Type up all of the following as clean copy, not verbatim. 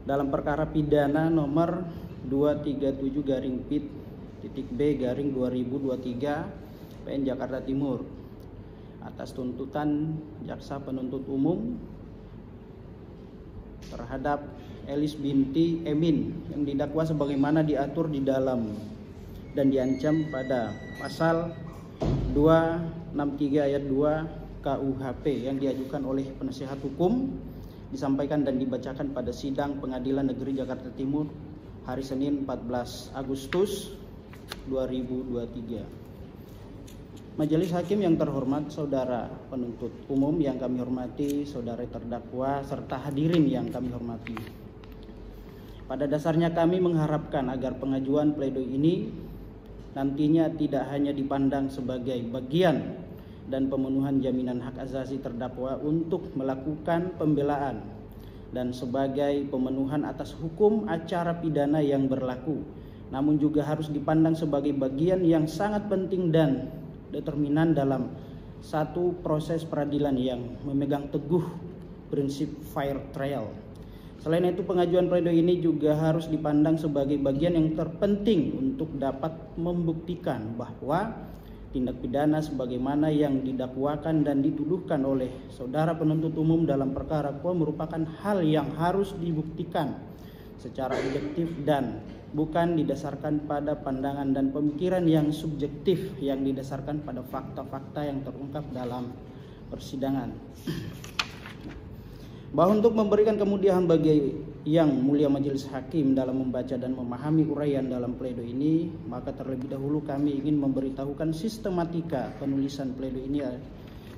dalam perkara pidana nomor 237-Pit-B-2023 PN Jakarta Timur atas tuntutan jaksa penuntut umum terhadap Elis binti Emin yang didakwa sebagaimana diatur di dalam dan diancam pada pasal 263 ayat 2 KUHP yang diajukan oleh penasihat hukum, disampaikan dan dibacakan pada sidang Pengadilan Negeri Jakarta Timur hari Senin 14 Agustus 2023. Majelis Hakim yang terhormat, saudara penuntut umum yang kami hormati, saudara terdakwa serta hadirin yang kami hormati. Pada dasarnya kami mengharapkan agar pengajuan pledoi ini nantinya tidak hanya dipandang sebagai bagian dan pemenuhan jaminan hak asasi terdakwa untuk melakukan pembelaan dan sebagai pemenuhan atas hukum acara pidana yang berlaku, namun juga harus dipandang sebagai bagian yang sangat penting dan determinan dalam satu proses peradilan yang memegang teguh prinsip fair trial. Selain itu, pengajuan pledoi ini juga harus dipandang sebagai bagian yang terpenting untuk dapat membuktikan bahwa tindak pidana sebagaimana yang didakwakan dan dituduhkan oleh saudara penuntut umum dalam perkara Quo merupakan hal yang harus dibuktikan secara objektif dan bukan didasarkan pada pandangan dan pemikiran yang subjektif yang didasarkan pada fakta-fakta yang terungkap dalam persidangan. Bahwa untuk memberikan kemudahan bagi yang mulia majelis hakim dalam membaca dan memahami uraian dalam pledoi ini, maka terlebih dahulu kami ingin memberitahukan sistematika penulisan pledoi ini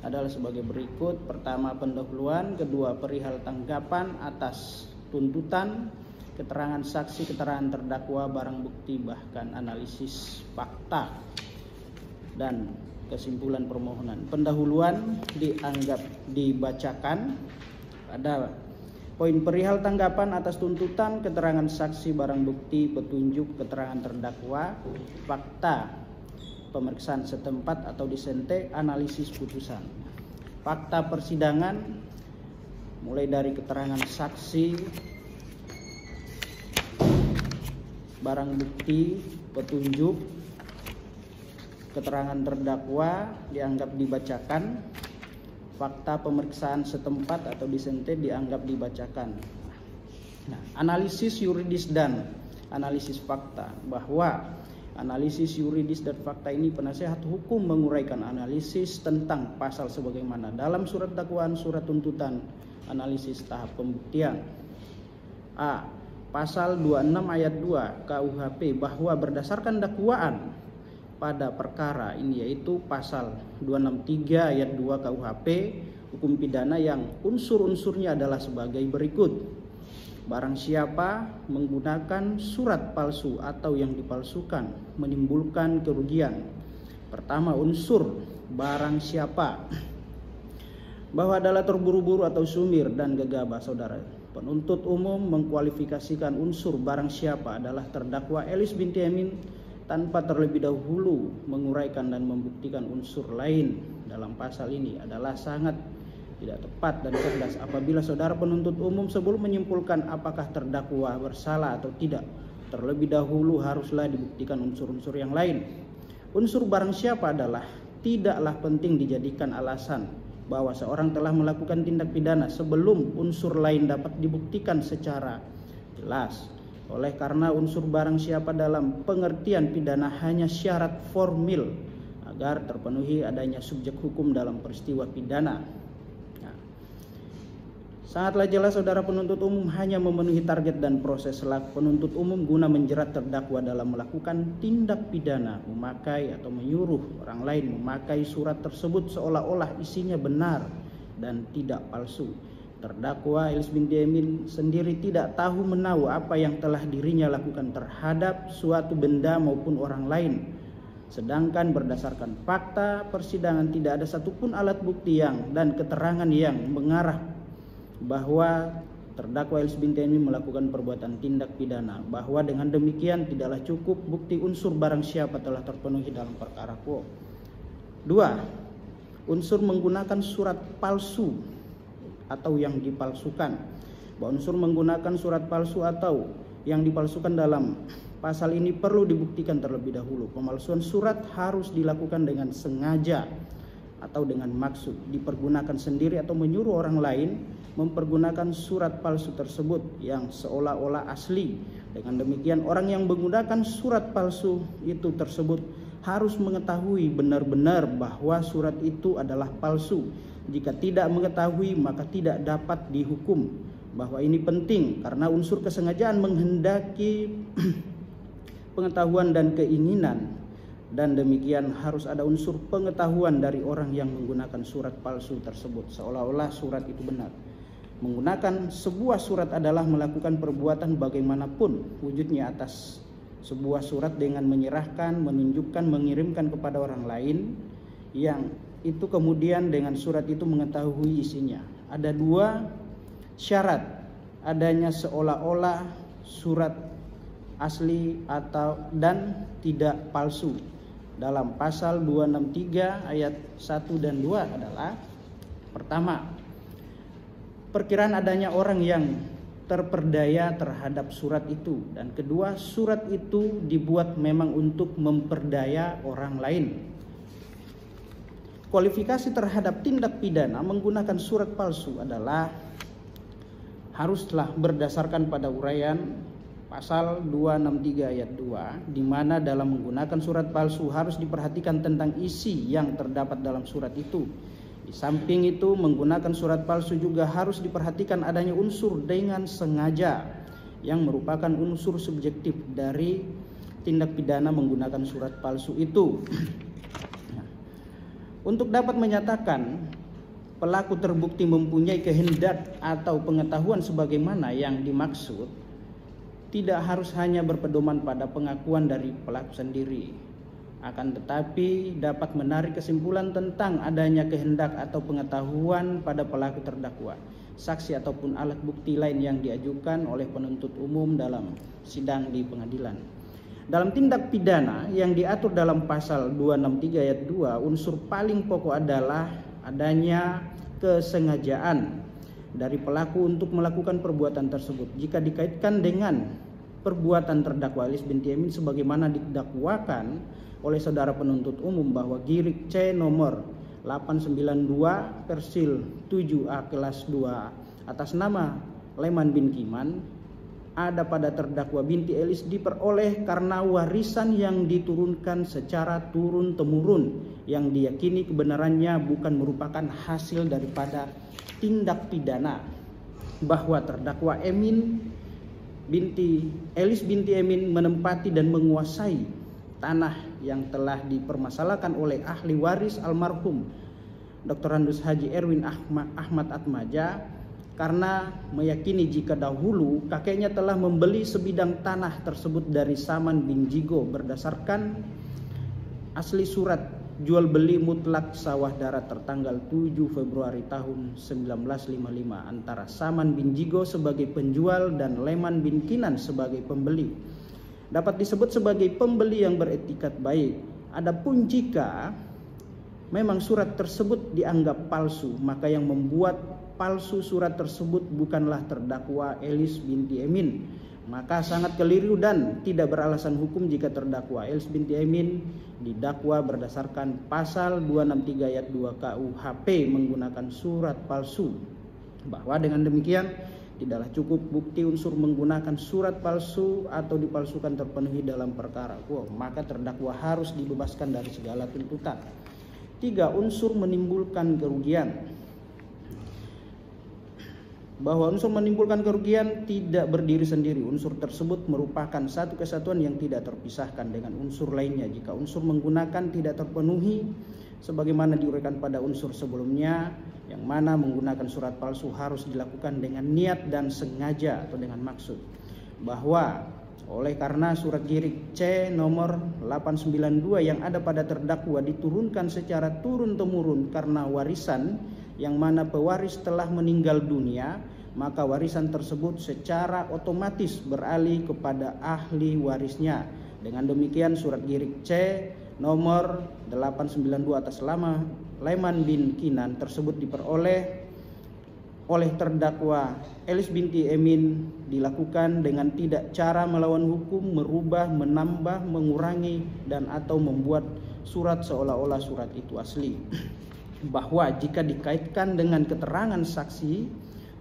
adalah sebagai berikut. Pertama, pendahuluan. Kedua, perihal tanggapan atas tuntutan, keterangan saksi, keterangan terdakwa, barang bukti, bahkan analisis fakta dan kesimpulan permohonan. Pendahuluan dianggap dibacakan. Ada poin perihal tanggapan atas tuntutan, keterangan saksi, barang bukti, petunjuk, keterangan terdakwa, fakta pemeriksaan setempat atau disente, analisis putusan. Fakta persidangan mulai dari keterangan saksi, barang bukti, petunjuk, keterangan terdakwa dianggap dibacakan. Fakta pemeriksaan setempat atau disente dianggap dibacakan. Nah, analisis yuridis dan analisis fakta, bahwa analisis yuridis dan fakta ini penasihat hukum menguraikan analisis tentang pasal sebagaimana dalam surat dakwaan, surat tuntutan, analisis tahap pembuktian. A. Pasal 26 ayat 2 KUHP bahwa berdasarkan dakwaan pada perkara ini, yaitu pasal 263 ayat 2 KUHP hukum pidana yang unsur-unsurnya adalah sebagai berikut. Barang siapa menggunakan surat palsu atau yang dipalsukan menimbulkan kerugian. Pertama, unsur barang siapa bahwa adalah terburu-buru atau sumir dan gegabah. Saudara penuntut umum mengkualifikasikan unsur barang siapa adalah terdakwa Elis binti Emin tanpa terlebih dahulu menguraikan dan membuktikan unsur lain dalam pasal ini adalah sangat tidak tepat dan cerdas apabila saudara penuntut umum sebelum menyimpulkan apakah terdakwa bersalah atau tidak, terlebih dahulu haruslah dibuktikan unsur-unsur yang lain. Unsur barang siapa adalah tidaklah penting dijadikan alasan bahwa seorang telah melakukan tindak pidana sebelum unsur lain dapat dibuktikan secara jelas. Oleh karena unsur barang siapa dalam pengertian pidana hanya syarat formil agar terpenuhi adanya subjek hukum dalam peristiwa pidana. Nah, sangatlah jelas saudara penuntut umum hanya memenuhi target dan proses selaku penuntut umum guna menjerat terdakwa dalam melakukan tindak pidana, memakai atau menyuruh orang lain memakai surat tersebut seolah-olah isinya benar dan tidak palsu. Terdakwa Elis binti Emin sendiri tidak tahu menahu apa yang telah dirinya lakukan terhadap suatu benda maupun orang lain. Sedangkan berdasarkan fakta persidangan tidak ada satupun alat bukti yang dan keterangan yang mengarah bahwa terdakwa Elis binti Emin melakukan perbuatan tindak pidana. Bahwa dengan demikian tidaklah cukup bukti unsur barang siapa telah terpenuhi dalam perkara Quo. 2. Unsur menggunakan surat palsu atau yang dipalsukan. bahwa unsur menggunakan surat palsu atau yang dipalsukan dalam pasal ini perlu dibuktikan terlebih dahulu. Pemalsuan surat harus dilakukan dengan sengaja atau dengan maksud, dipergunakan sendiri atau menyuruh orang lain mempergunakan surat palsu tersebut yang seolah-olah asli. Dengan demikian orang yang menggunakan surat palsu itu tersebut harus mengetahui benar-benar bahwa surat itu adalah palsu. Jika tidak mengetahui maka tidak dapat dihukum. Bahwa ini penting karena unsur kesengajaan menghendaki pengetahuan dan keinginan, dan demikian harus ada unsur pengetahuan dari orang yang menggunakan surat palsu tersebut, seolah-olah surat itu benar. Menggunakan sebuah surat adalah melakukan perbuatan bagaimanapun wujudnya atas sebuah surat dengan menyerahkan, menunjukkan, mengirimkan kepada orang lain yang itu kemudian dengan surat itu mengetahui isinya. Ada dua syarat adanya seolah-olah surat asli atau dan tidak palsu. Dalam pasal 263 ayat 1 dan 2 adalah: pertama, perkiraan adanya orang yang terperdaya terhadap surat itu, dan kedua, surat itu dibuat memang untuk memperdaya orang lain. Kualifikasi terhadap tindak pidana menggunakan surat palsu adalah haruslah berdasarkan pada uraian pasal 263 ayat 2, di mana dalam menggunakan surat palsu harus diperhatikan tentang isi yang terdapat dalam surat itu. Di samping itu, menggunakan surat palsu juga harus diperhatikan adanya unsur dengan sengaja yang merupakan unsur subjektif dari tindak pidana menggunakan surat palsu itu. Untuk dapat menyatakan pelaku terbukti mempunyai kehendak atau pengetahuan sebagaimana yang dimaksud, tidak harus hanya berpedoman pada pengakuan dari pelaku sendiri, akan tetapi dapat menarik kesimpulan tentang adanya kehendak atau pengetahuan pada pelaku terdakwa, saksi ataupun alat bukti lain yang diajukan oleh penuntut umum dalam sidang di pengadilan. Dalam tindak pidana yang diatur dalam pasal 263 ayat 2, unsur paling pokok adalah adanya kesengajaan dari pelaku untuk melakukan perbuatan tersebut. Jika dikaitkan dengan perbuatan terdakwa Elis binti Emin sebagaimana didakwakan oleh saudara penuntut umum bahwa Girik C nomor 892 persil 7A kelas 2 atas nama Leman bin Kiman ada pada terdakwa binti Elis diperoleh karena warisan yang diturunkan secara turun-temurun yang diyakini kebenarannya bukan merupakan hasil daripada tindak pidana, bahwa terdakwa Elis binti Emin menempati dan menguasai tanah yang telah dipermasalahkan oleh ahli waris almarhum Dr. Andus Haji Erwin Ahmad Atmaja karena meyakini jika dahulu kakeknya telah membeli sebidang tanah tersebut dari Saman bin Jigo berdasarkan asli surat jual beli mutlak sawah darat tertanggal 7 Februari tahun 1955 antara Saman bin Jigo sebagai penjual dan Leman bin Kinan sebagai pembeli. Dapat disebut sebagai pembeli yang beretikat baik. Adapun jika memang surat tersebut dianggap palsu, maka yang membuat palsu surat tersebut bukanlah terdakwa Elis binti Emin. Maka sangat keliru dan tidak beralasan hukum jika terdakwa Elis binti Emin didakwa berdasarkan pasal 263 ayat 2 KUHP menggunakan surat palsu. Bahwa dengan demikian tidaklah cukup bukti unsur menggunakan surat palsu atau dipalsukan terpenuhi dalam perkara. Maka terdakwa harus dibebaskan dari segala tuntutan. 3. Unsur menimbulkan kerugian. Bahwa unsur menimbulkan kerugian tidak berdiri sendiri. Unsur tersebut merupakan satu kesatuan yang tidak terpisahkan dengan unsur lainnya. Jika unsur menggunakan tidak terpenuhi sebagaimana diuraikan pada unsur sebelumnya, yang mana menggunakan surat palsu harus dilakukan dengan niat dan sengaja atau dengan maksud. Bahwa oleh karena surat Girik C nomor 892 yang ada pada terdakwa diturunkan secara turun-temurun karena warisan yang mana pewaris telah meninggal dunia, maka warisan tersebut secara otomatis beralih kepada ahli warisnya. Dengan demikian surat Girik C nomor 892 atas nama Leman bin Kinan tersebut diperoleh oleh terdakwa Elis binti Emin dilakukan dengan tidak cara melawan hukum, merubah, menambah, mengurangi, dan atau membuat surat seolah-olah surat itu asli. Bahwa jika dikaitkan dengan keterangan saksi,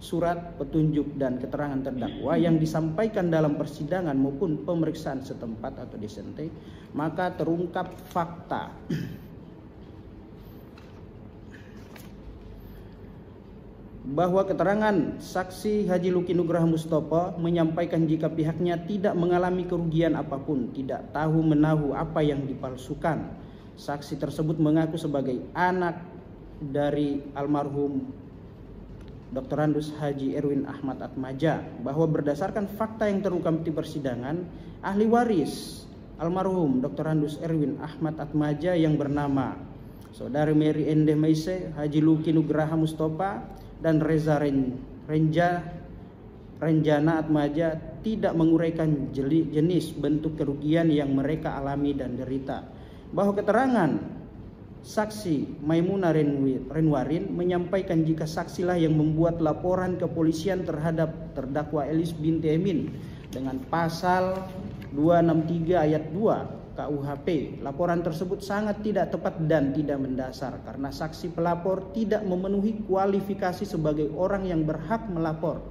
surat, petunjuk, dan keterangan terdakwa yang disampaikan dalam persidangan maupun pemeriksaan setempat atau disente, maka terungkap fakta bahwa keterangan saksi Haji Luki Nugraha Mustopo menyampaikan jika pihaknya tidak mengalami kerugian apapun, tidak tahu menahu apa yang dipalsukan. Saksi tersebut mengaku sebagai anak dari almarhum Dr. Andus Haji Erwin Ahmad Atmaja, bahwa berdasarkan fakta yang terungkap di persidangan, ahli waris almarhum Dr. Andus Erwin Ahmad Atmaja yang bernama Saudari Mary Ende Meise, Haji Luki Nugraha Mustopo, dan Reza Renjana Atmaja tidak menguraikan jenis bentuk kerugian yang mereka alami dan derita. Bahwa keterangan saksi Maimunah Renwarin menyampaikan jika saksilah yang membuat laporan kepolisian terhadap terdakwa Elis binti Emin dengan pasal 263 ayat 2 KUHP. Laporan tersebut sangat tidak tepat dan tidak mendasar karena saksi pelapor tidak memenuhi kualifikasi sebagai orang yang berhak melapor,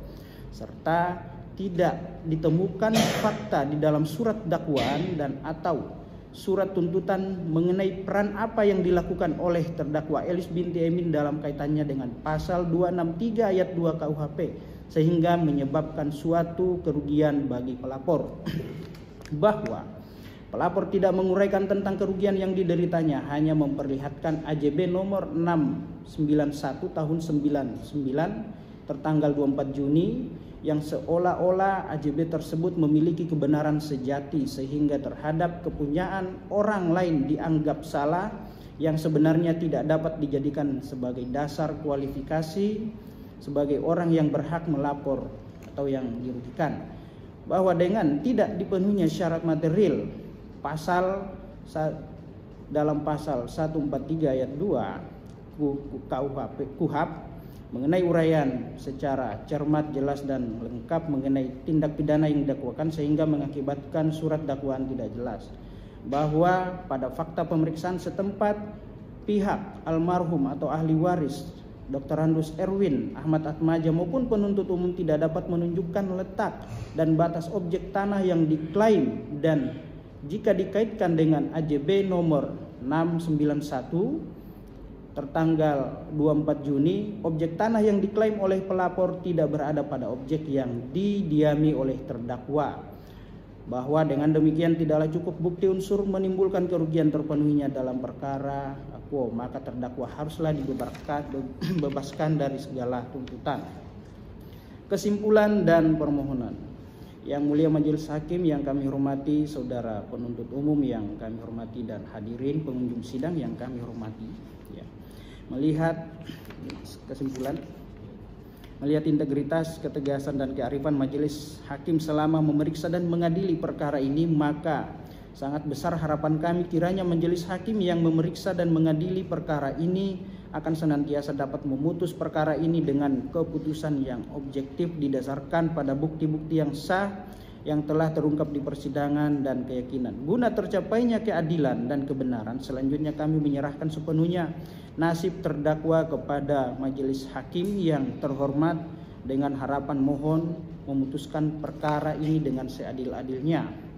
serta tidak ditemukan fakta di dalam surat dakwaan dan atau surat tuntutan mengenai peran apa yang dilakukan oleh terdakwa Elis binti Emin dalam kaitannya dengan pasal 263 ayat 2 KUHP sehingga menyebabkan suatu kerugian bagi pelapor. Bahwa pelapor tidak menguraikan tentang kerugian yang dideritanya, hanya memperlihatkan AJB nomor 691 tahun 99 tertanggal 24 Juni yang seolah-olah AJB tersebut memiliki kebenaran sejati sehingga terhadap kepunyaan orang lain dianggap salah yang sebenarnya tidak dapat dijadikan sebagai dasar kualifikasi sebagai orang yang berhak melapor atau yang dirugikan. Bahwa dengan tidak dipenuhinya syarat material dalam pasal 143 ayat 2 KUHP mengenai uraian secara cermat, jelas, dan lengkap mengenai tindak pidana yang didakwakan sehingga mengakibatkan surat dakwaan tidak jelas. Bahwa pada fakta pemeriksaan setempat, pihak almarhum atau ahli waris Dr. Andus Erwin Ahmad Atmaja maupun penuntut umum tidak dapat menunjukkan letak dan batas objek tanah yang diklaim, dan jika dikaitkan dengan AJB nomor 691 tertanggal 24 Juni, objek tanah yang diklaim oleh pelapor tidak berada pada objek yang didiami oleh terdakwa. Bahwa dengan demikian tidaklah cukup bukti unsur menimbulkan kerugian terpenuhinya dalam perkara akuo, maka terdakwa haruslah dibebaskan dari segala tuntutan. Kesimpulan dan permohonan. Yang mulia majelis hakim yang kami hormati, saudara penuntut umum yang kami hormati, dan hadirin pengunjung sidang yang kami hormati, ya. Melihat kesimpulan, melihat integritas, ketegasan, dan kearifan majelis hakim selama memeriksa dan mengadili perkara ini, maka sangat besar harapan kami kiranya majelis hakim yang memeriksa dan mengadili perkara ini akan senantiasa dapat memutus perkara ini dengan keputusan yang objektif didasarkan pada bukti-bukti yang sah yang telah terungkap di persidangan dan keyakinan. Guna tercapainya keadilan dan kebenaran, selanjutnya kami menyerahkan sepenuhnya nasib terdakwa kepada majelis hakim yang terhormat dengan harapan mohon memutuskan perkara ini dengan seadil-adilnya.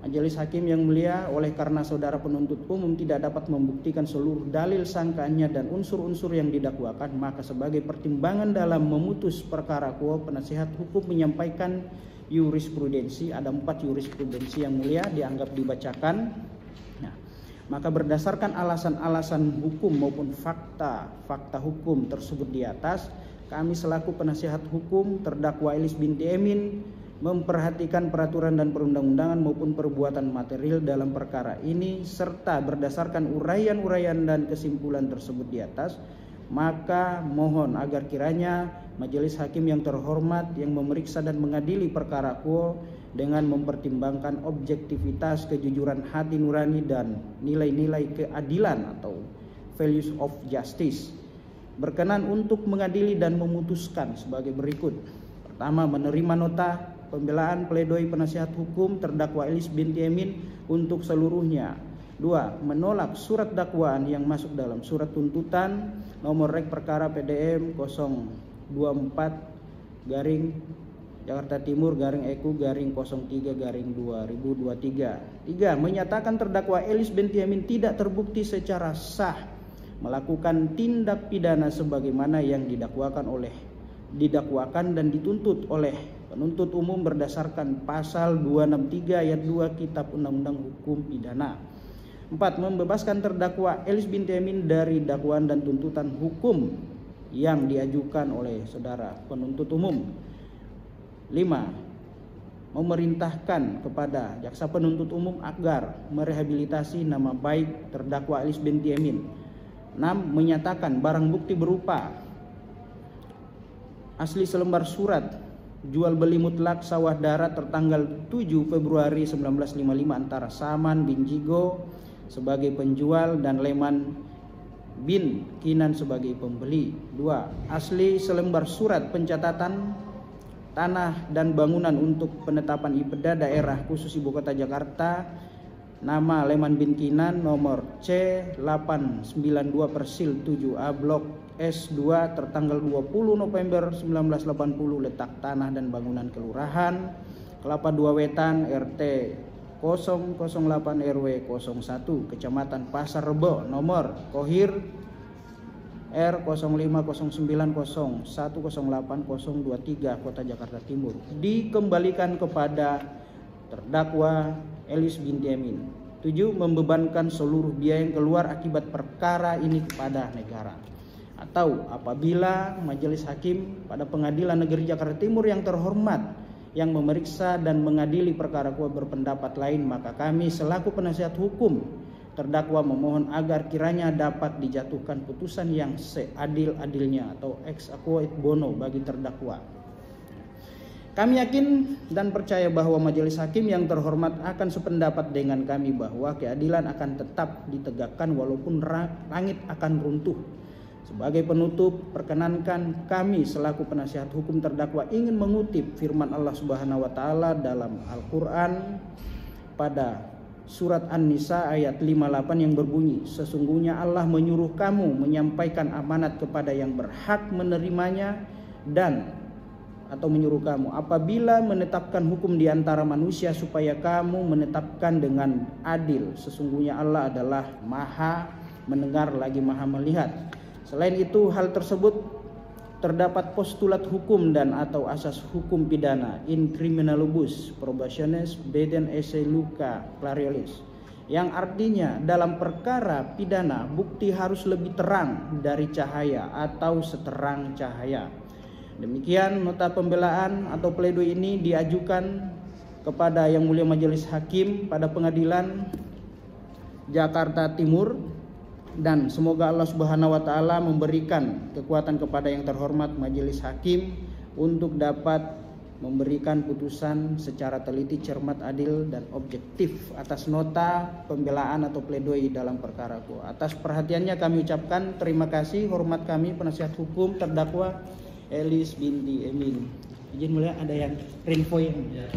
Majelis hakim yang mulia, oleh karena saudara penuntut umum tidak dapat membuktikan seluruh dalil sangkaannya dan unsur-unsur yang didakwakan, maka sebagai pertimbangan dalam memutus perkara akuo, penasihat hukum menyampaikan jurisprudensi. Ada 4 jurisprudensi yang mulia dianggap dibacakan. Nah, maka berdasarkan alasan-alasan hukum maupun fakta hukum tersebut di atas, kami selaku penasihat hukum terdakwa Elis binti Emin memperhatikan peraturan dan perundang-undangan maupun perbuatan material dalam perkara ini, serta berdasarkan uraian-uraian dan kesimpulan tersebut di atas, maka mohon agar kiranya majelis hakim yang terhormat yang memeriksa dan mengadili perkara akuo dengan mempertimbangkan objektivitas, kejujuran hati nurani, dan nilai-nilai keadilan atau values of justice, berkenan untuk mengadili dan memutuskan sebagai berikut. Pertama, menerima nota pembelaan pledoi penasihat hukum terdakwa Elis binti Emin untuk seluruhnya. 2. Menolak surat dakwaan yang masuk dalam surat tuntutan nomor rek perkara PDM 024 garing Jakarta Timur garing EKU garing 03 garing 2023. 3. Menyatakan terdakwa Elis binti Emin tidak terbukti secara sah melakukan tindak pidana sebagaimana yang didakwakan dan dituntut oleh penuntut umum berdasarkan pasal 263 ayat 2 Kitab Undang-Undang Hukum Pidana. 4. Membebaskan terdakwa Elis binti Emin dari dakwaan dan tuntutan hukum yang diajukan oleh saudara penuntut umum. 5. Memerintahkan kepada jaksa penuntut umum agar merehabilitasi nama baik terdakwa Elis binti Emin. 6. Menyatakan barang bukti berupa asli selembar surat jual beli mutlak sawah darat tertanggal 7 Februari 1955 antara Saman bin Jigo sebagai penjual dan Leman bin Kinan sebagai pembeli. 2. Asli selembar surat pencatatan tanah dan bangunan untuk penetapan IPEDA daerah khusus Ibu Kota Jakarta, nama Leman bin Kinan, nomor C892 Persil 7A Blok S2 tertanggal 20 November 1980, letak tanah dan bangunan kelurahan Kelapa II Wetan, RT 008 RW 01, Kecamatan Pasar Rebo, nomor Kohir R0509010808023 Kota Jakarta Timur, dikembalikan kepada terdakwa Elis binti Emin. 7. Membebankan seluruh biaya yang keluar akibat perkara ini kepada negara. Atau apabila majelis hakim pada Pengadilan Negeri Jakarta Timur yang terhormat yang memeriksa dan mengadili perkara kuat berpendapat lain, maka kami selaku penasihat hukum terdakwa memohon agar kiranya dapat dijatuhkan putusan yang seadil-adilnya atau ex aequo et bono bagi terdakwa. Kami yakin dan percaya bahwa majelis hakim yang terhormat akan sependapat dengan kami bahwa keadilan akan tetap ditegakkan walaupun langit akan runtuh. Sebagai penutup, perkenankan kami selaku penasihat hukum terdakwa ingin mengutip firman Allah Subhanahu wa taala dalam Al-Qur'an pada surat An-Nisa ayat 58 yang berbunyi, sesungguhnya Allah menyuruh kamu menyampaikan amanat kepada yang berhak menerimanya dan atau menyuruh kamu apabila menetapkan hukum di antara manusia supaya kamu menetapkan dengan adil. Sesungguhnya Allah adalah Maha mendengar lagi Maha melihat. Selain itu, hal tersebut terdapat postulat hukum dan atau asas hukum pidana in criminalibus probationis beden esse luca clariolis, yang artinya dalam perkara pidana bukti harus lebih terang dari cahaya atau seterang cahaya. Demikian nota pembelaan atau pledoi ini diajukan kepada Yang Mulia Majelis Hakim pada Pengadilan Jakarta Timur, dan semoga Allah Subhanahu wa taala memberikan kekuatan kepada yang terhormat Majelis Hakim untuk dapat memberikan putusan secara teliti, cermat, adil dan objektif atas nota pembelaan atau pledoi dalam perkaraku. Atas perhatiannya kami ucapkan terima kasih. Hormat kami penasihat hukum terdakwa Elis binti Emin. Izin mulia ada yang info yang ya.